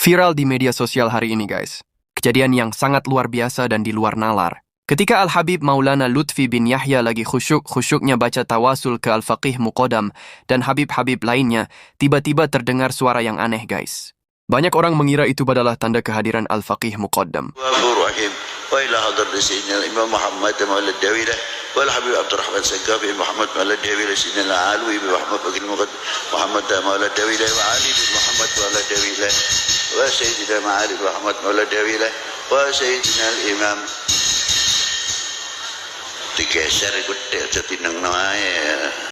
Viral di media sosial hari ini, guys. Kejadian yang sangat luar biasa dan di luar nalar. Ketika Al-Habib Maulana Lutfi bin Yahya lagi khusyuk-khusyuknya baca tawasul ke Al-Faqih Muqaddam dan Habib-Habib lainnya, tiba-tiba terdengar suara yang aneh, guys. Banyak orang mengira itu adalah tanda kehadiran Al-Faqih Muqaddam. وإلى حضرة سيدنا الإمام محمد مولى الدويلة والحبيب عبد الرحمن سقافي محمد مولى الدويلة سيدنا العلوي بمحمد بن محمد مولى الدويلة وعلي بن محمد مولى الدويلة وسيدنا معالي محمد مولى الدويلة وسيدنا الإمام digeser ikut jadi nang namanya